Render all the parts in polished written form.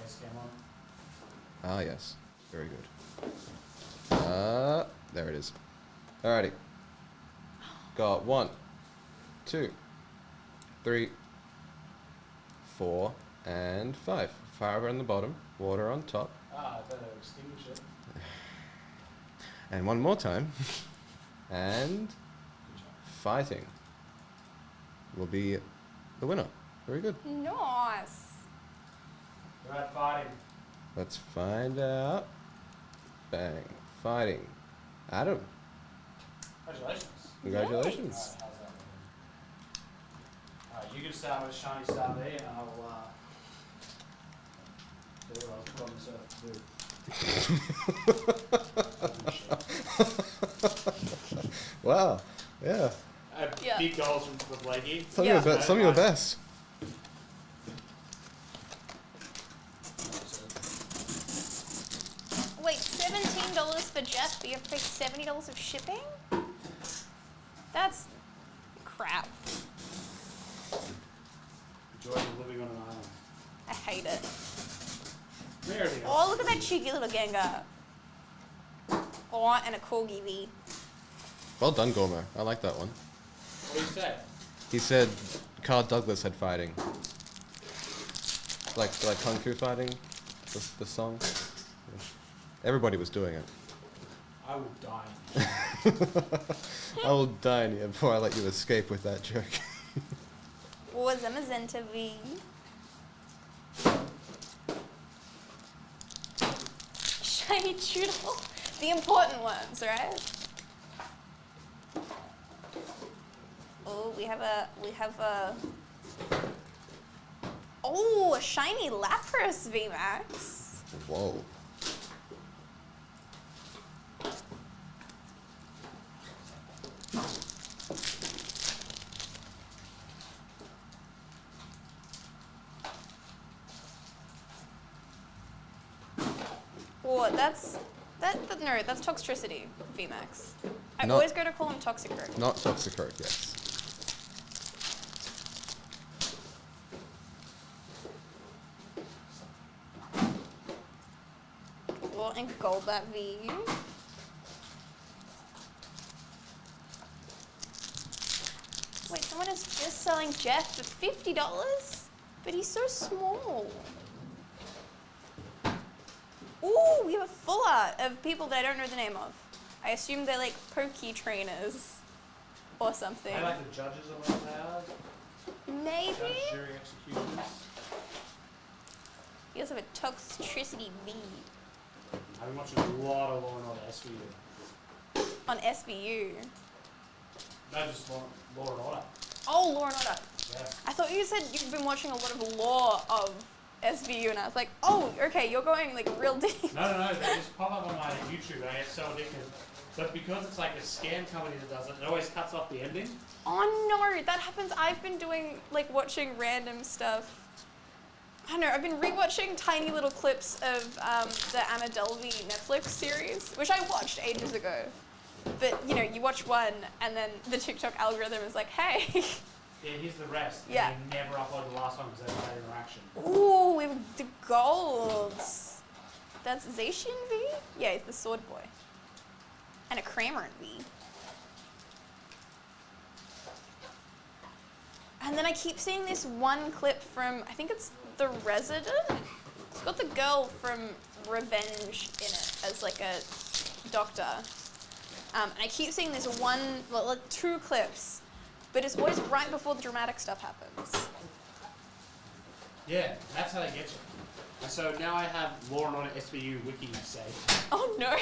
face cam on. Ah, yes. Very good. There it is. Alrighty. Got 1, 2, 3, 4, and 5. Fire on the bottom, water on top. Ah, I better extinguish it. And one more time. And Good job. fighting will be the winner. Very good. Nice. Who had fighting? Let's find out. Bang. Fighting. Adam. Congratulations. Congratulations. Alright, how's that looking? Alright, you can start with Shiny Star B and I'll do what I was put on this earth to do. Wow. Yeah. Yeah. Big goals from Blakey. Some Yeah. of your best. Wait, $17 for Jeff, but you have to pay $70 of shipping? That's crap. The joys of living on an island. I hate it. There Oh, look at that cheeky little Gengar. Oh, and a Corgi V. Well done, Gormo. I like that one. What do you say? He said Carl Douglas had fighting. Like Kung Fu fighting, the song. Everybody was doing it. I will die. I will die in here before I let you escape with that joke. Oh, Zamazenta V. Shiny Doodle. The important ones, right? Oh, we have a oh, a shiny Lapras VMAX. Whoa. Oh, that's Toxtricity VMAX. I Not- always go to call him Toxicroak. Not Toxicroak, yes. Oh, and Golbat V. Wait, someone is just selling Jeff for $50? But he's so small. Ooh, we have a full art of people that I don't know the name of. I assume they're like Poke trainers or something. I like the judges or whatever they are. Maybe? Judge, jury, executioners. You also have a Toxtricity V I've been watching a lot of Law and Order SVU. on SVU. No, just Law and Order. Oh, Law and Order. Yes. I thought you said you've been watching a lot of Law of SVU, and I was like, oh, okay, you're going like real deep. No, they just pop up on my YouTube and I get so addicted. But because it's like a scam company that does it, it always cuts off the ending. Oh no, that happens. I've been doing like watching random stuff. I don't know, I've been rewatching tiny little clips of the Anna Delvey Netflix series, which I watched ages ago. But you know, you watch one and then the TikTok algorithm is like, hey. Yeah, here's the rest. Yeah. And they never upload the last one because they have bad interaction. Ooh, we have the golds. That's Zacian V? Yeah, he's the sword boy. And a Cramorant V. And then I keep seeing this one clip from, I think it's The Resident. It's got the girl from Revenge in it as like a doctor. And I keep seeing this one, like 2 clips, but it's always right before the dramatic stuff happens. Yeah, that's how they get you. And so now I have Law and Order SVU wiki saved. Oh no.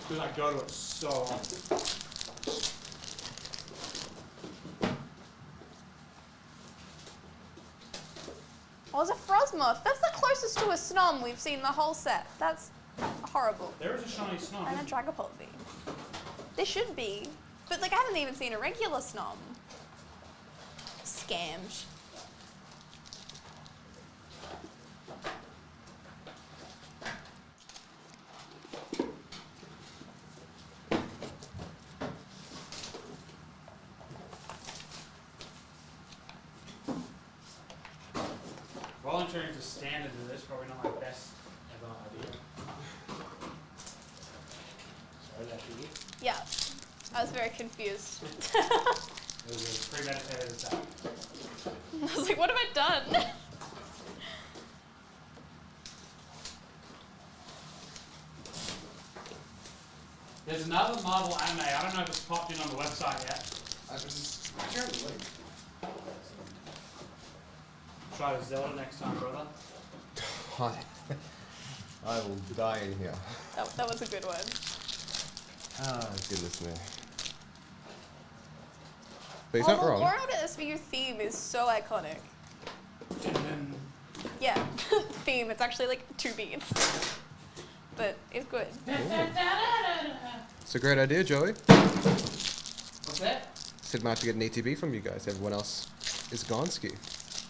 Because I go to it so often. Oh, it's a Frosmoth. That's the closest to a Snom we've seen the whole set. That's horrible. There is a shiny Snom. And a Dragapult V. There should be. But like I haven't even seen a regular Snom. Scammed. turning to standard with this, probably not my best ever idea. Sorry, that you. Yeah. I was very confused. It was a premeditated attack. I was like, what have I done? There's another Marvel anime. I don't know if it's popped in on the website yet. Try the Zelda next time, brother. I will die in here. That was a good one. Ah, goodness me. But he's Oh, not the wrong. Laura SVU theme is so iconic. And then Yeah, theme. It's actually like 2 beats. But it's good. It's a great idea, Joey. what's that? Said might have to get an ETB from you guys. Everyone else is gone ski.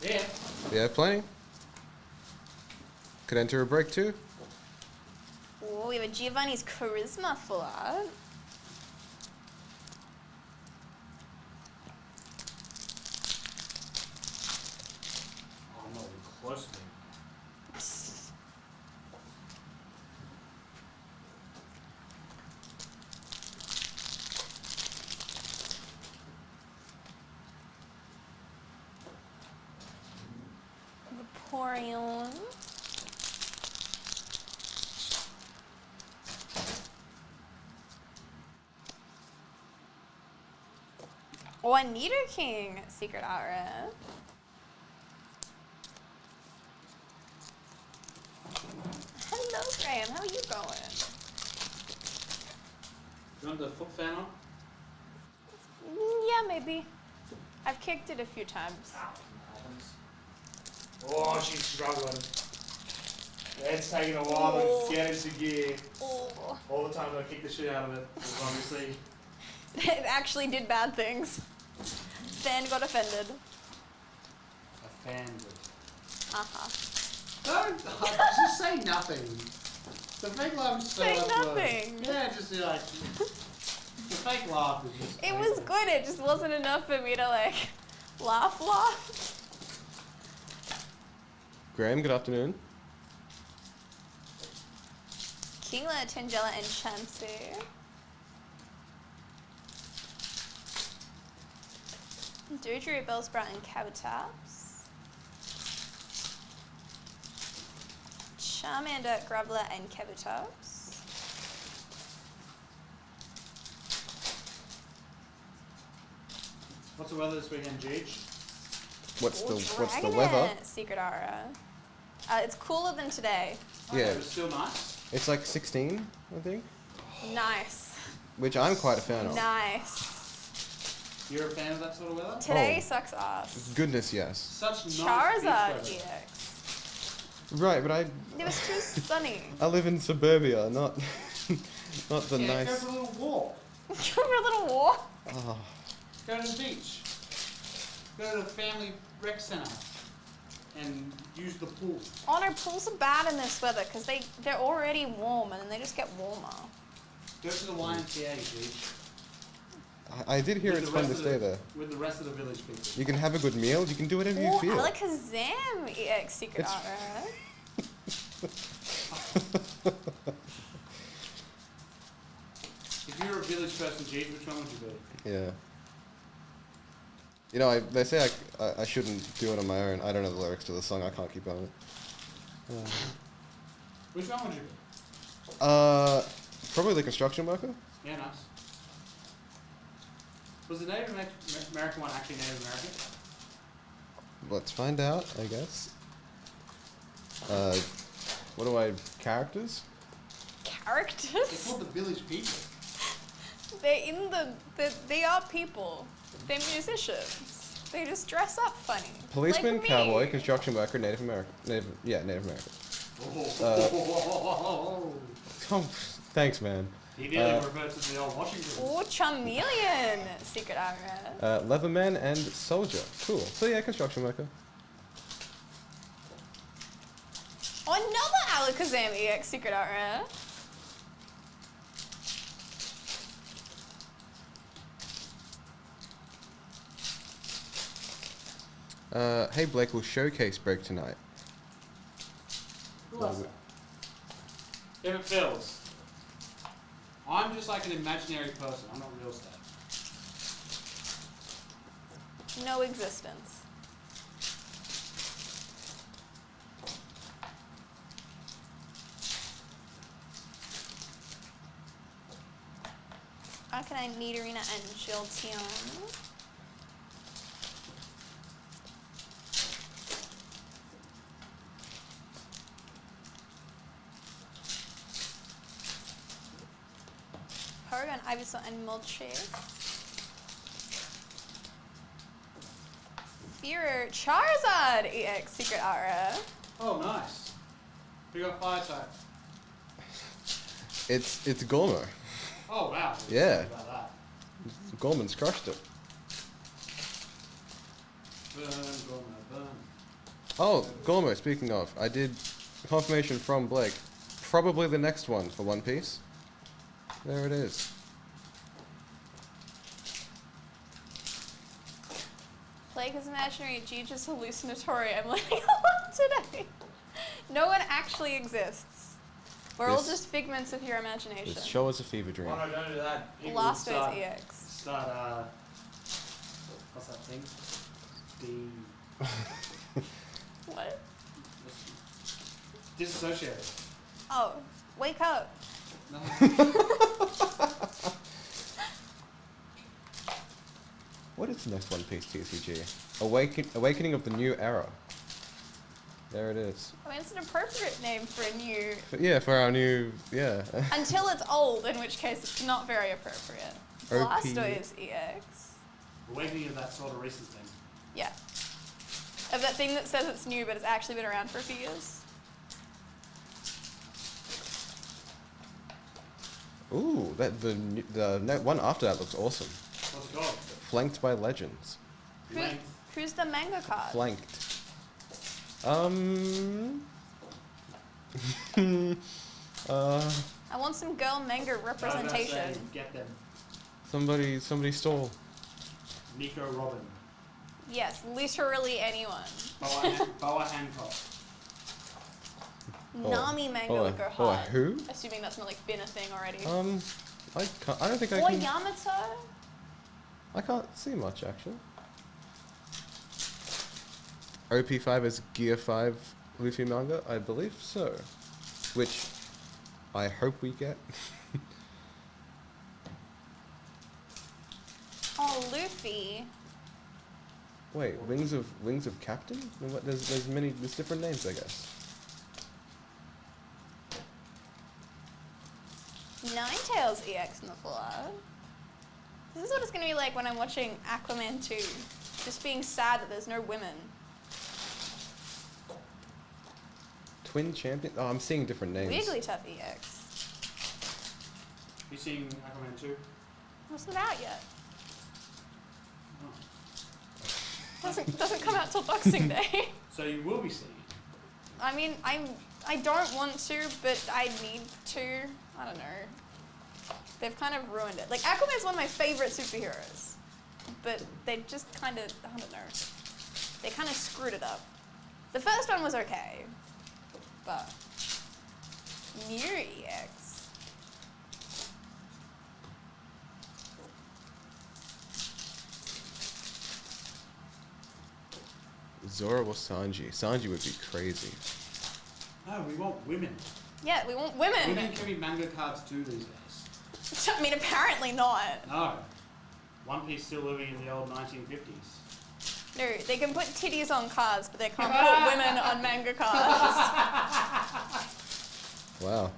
Yeah. Yeah, plenty. Could enter a break too. Oh, we have a Giovanni's Charisma full art. Oh, I'm not even close to it. Vaporeon. Oh, a Nidoking Secret Art Rare. Hello, Graham. How are you going? You want the foot fan on? Yeah, maybe. I've kicked it a few times. Oh, she's struggling. It's taking a while to get into gear. Oh. All the time I kick the shit out of it. Obviously. It actually did bad things. Then got offended. Offended. Uh-huh. Don't just say nothing. The fake laugh is so Say much nothing. worse. Yeah, just be like the fake laugh is just. It was good. It just wasn't enough for me to like laugh. Graham, good afternoon. Kingler, Tangela, and Chansey. Doodroo, Bellsprout, and Cabataps. Charmander, Graveler, and Cabataps. What's the weather this weekend, Jeech? What's the Dragonite, weather? Secret Aura. It's cooler than today. Yeah. It was still nice. It's like 16, I think, Nice. which I'm quite a fan of. Nice. You're a fan of that sort of weather? Today Oh. sucks ass. Goodness, yes. Such nice Charizard beach weather. EX. Right, but It was too sunny. I live in suburbia, not not the Yeah, go nice. for a little walk. Go for a little walk. Oh, Go to the beach. Go to the family rec center and use the pool. Oh no, pools are bad in this weather because they're already warm and then they just get warmer. Go to the YMCA, Jeech. I did hear With it's the fun to rest of stay the- there. With the rest of the village people. You can have a good meal. You can do whatever you Oh, feel. Alakazam EX Secret It's- Art Rare. If you were a village person, Jeech, which one would you be? Yeah. You know, they say I shouldn't do it on my own. I don't know the lyrics to the song. I can't keep on it. Which one would you be? Probably the construction worker. Yeah, nice. Was the Native American one actually Native American? Let's find out, I guess. What do I... Characters? It's Characters? called the village people. They are people. They're musicians. They just dress up funny. Policeman, like me. cowboy, construction worker, Native American. Native American. Oh. Oh, thanks, man. He nearly reverted to the old Washington. Oh, Charmeleon Secret Art Rare. Leatherman and soldier. Cool. So yeah, construction worker. Oh, another Alakazam EX Secret Art Rare. Hey Blake, will showcase break tonight. Bless her. If it fills. I'm just like an imaginary person. I'm not real estate. No existence. Arcanine, Nidorina, and Jolteon. Porygon, Ivysaur, and Moltres. Fearer, Charizard EX Secret Aura. Oh, nice. We got fire type. It's Gormo. Oh, wow. Yeah. Sorry about that. Gorman's crushed it. Burn, burn. Oh, Gormo, speaking of, I did confirmation from Blake. Probably the next one for One Piece. There it is. Blake is imaginary, Geege is hallucinatory. I'm learning a lot today. No one actually exists. We're all This- just figments of your imagination. This show is a fever dream. Oh, no, don't do that. People Blastoise start- EX. Start, what's that thing? What? Disassociated. Oh, wake up. No. What is the next One Piece TCG? Awakening of the New Era. There it is. I mean, it's an appropriate name for a new... But yeah, for our new, yeah. Until it's old, in which case it's not very appropriate. OP. Blastoise EX. Awakening of that sort of recent thing. Yeah. Of that thing that says it's new, but it's actually been around for a few years. Ooh, the one after that looks awesome. What's it called? Flanked by Legends. Who, Length. who's the manga card? Flanked. I want some girl manga representation. I was gonna say, get them. Somebody stole. Nico Robin. Yes, literally anyone. Boa Hancock. Nami manga Boa- would go Boa hard. who? Assuming that's not like been a thing already. I don't think I Or can. Yamato? I can't see much actually. OP5 is Gear 5 Luffy manga, I believe so. Which I hope we get. Oh, Luffy. Wait, Wings of Captain? There's different names, I guess. Ninetales EX in the Fallout. This is what it's going to be like when I'm watching Aquaman 2. Just being sad that there's no women. Twin Champion? Oh, I'm seeing different names. Wigglytuff EX. You seen Aquaman 2? It's not out yet. Oh. Doesn't come out till Boxing Day. So you will be seeing it. I mean, I don't want to, but I need to. I don't know. They've kind of ruined it. Like, Aquaman's one of my favorite superheroes, but they just kind of, I don't know. They kind of screwed it up. The first one was okay, but New EX. Zora or Sanji? Sanji would be crazy. No, we want women. Yeah, we want women. Women can be manga cards too these days. I mean, apparently not. No. One Piece still living in the old 1950s. No, they can put titties on cards, but they can't put women on manga cards. Wow.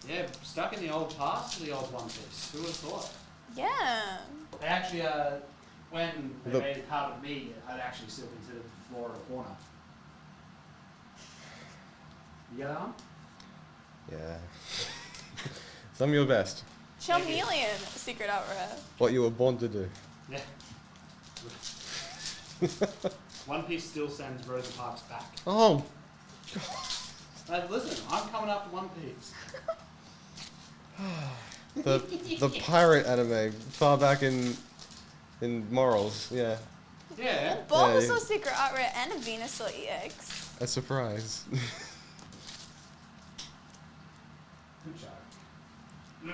Yeah, stuck in the old past of the old One Piece. Who would have thought? Yeah. They actually, when they The- made it part of me, I'd actually still considered the flora or fauna. You get that one? Yeah. Some your best. Charmeleon, Secret Out Rare. What you were born to do. Yeah. One Piece still sends Rosa Parks back. Oh, Listen, I'm coming after One Piece. the pirate anime far back in in morals. Yeah, Yeah. Bulbasaur you- Secret Art Rare and a Venusaur EX. a surprise. Good job. I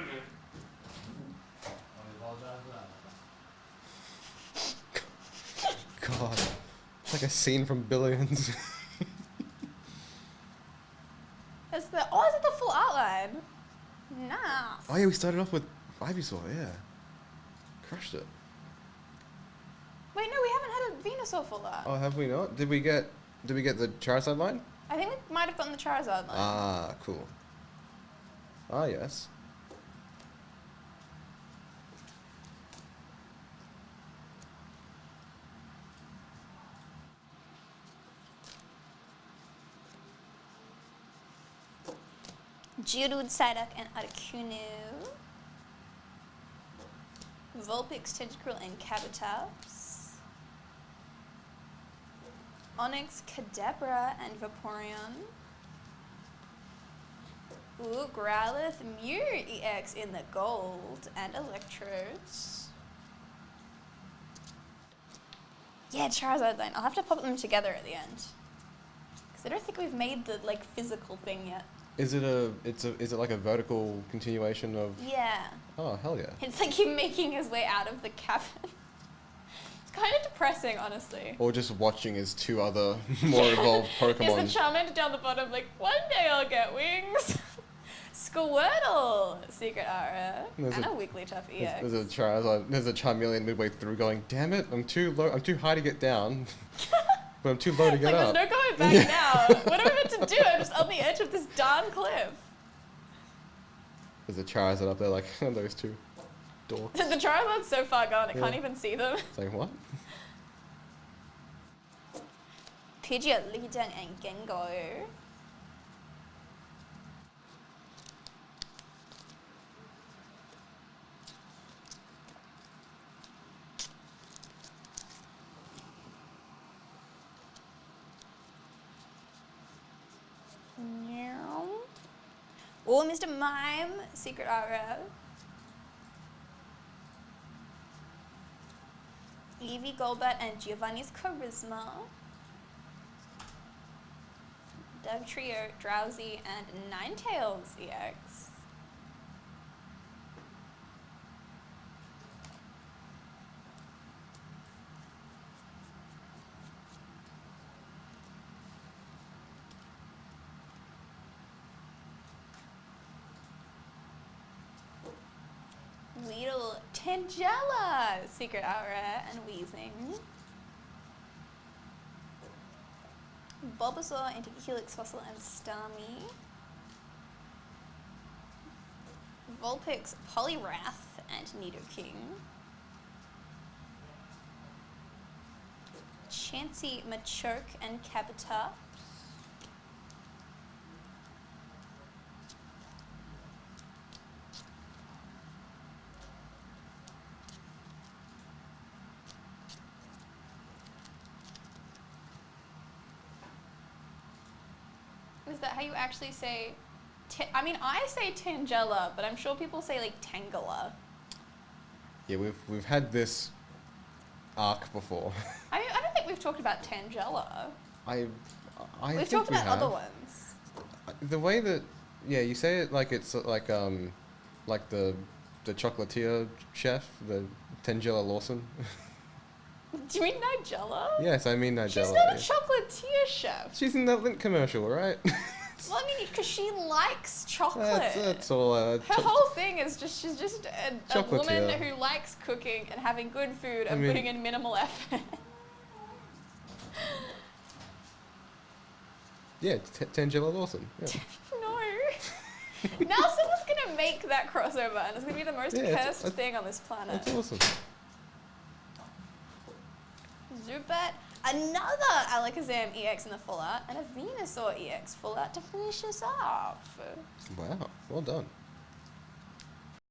apologize for that. God, it's like a scene from Billions. Is it the full outline? Nice. Oh yeah, we started off with Ivysaur. Yeah, crushed it. Wait, no, we haven't had a Venusaur full art. Oh, have we not? Did we get the Charizard line? I think we might have gotten the Charizard line. Ah, cool. Ah, yes. Geodude, Psyduck, and Articuno. Vulpix, Tentacruel, and Kabutops. Onyx, Kadabra, and Vaporeon. Ooh, Growlithe, Mew EX in the gold, and Electros. Yeah, Charizard line. I'll have to pop them together at the end. Because I don't think we've made the, like, physical thing yet. Is it is it like a vertical continuation of? Yeah. Oh, hell yeah. It's like him making his way out of the cabin. It's kind of depressing, honestly. Or just watching his two other more evolved Pokemon. Is the Charmander down the bottom like, one day I'll get wings? Squirtle, Secret Aura, There's and a- a Wigglytuff EX. There's a Charizard. There's a Charmeleon midway through going, damn it, I'm too low. I'm too high to get down, but I'm too low to It's get like, up. there's no going back now. What am I meant to do? I'm just on the edge of this darn cliff. There's a Charizard up there like those two dorks. The Charizard's so far gone, I Yeah. can't even see them. It's like what? Pidgeot, Lickitung, and Gengar. Oh, Mr. Mime, Secret Aura. Eevee, Golbat, and Giovanni's Charisma. Dugtrio, Drowsy, and Ninetales EX. Weedle, Tangela, Secret Aura, and Weezing. Bulbasaur, Antihelix, Fossil, and Starmie. Vulpix, Poliwrath, and Nidoking. Chansey, Machoke, and Kabutops. Is that how you actually say? I mean, I say Tangela, but I'm sure people say like Tangela. Yeah, we've had this arc before. I mean, I don't think we've talked about Tangela. I We've think talked we about have. other ones. The way that, yeah, you say it like it's like the chocolatier chef, the Tangela Lawson. Do you mean Nigella? Yes, I mean Nigella. She's not a yeah. chocolatier chef. She's in that Lint commercial, right? Well, I mean, because she likes chocolate. that's all. Her whole thing is just she's just a woman Chocolatier. who likes cooking and having good food and I mean- putting in minimal effort. Yeah, Tangela Lawson. Yeah. No. Now someone's gonna make that crossover, and it's gonna be the most Yeah, it's- cursed it's- thing on this planet. That's awesome. Zubat, another Alakazam EX in the full art, and a Venusaur EX full art to finish us off. Wow, well done.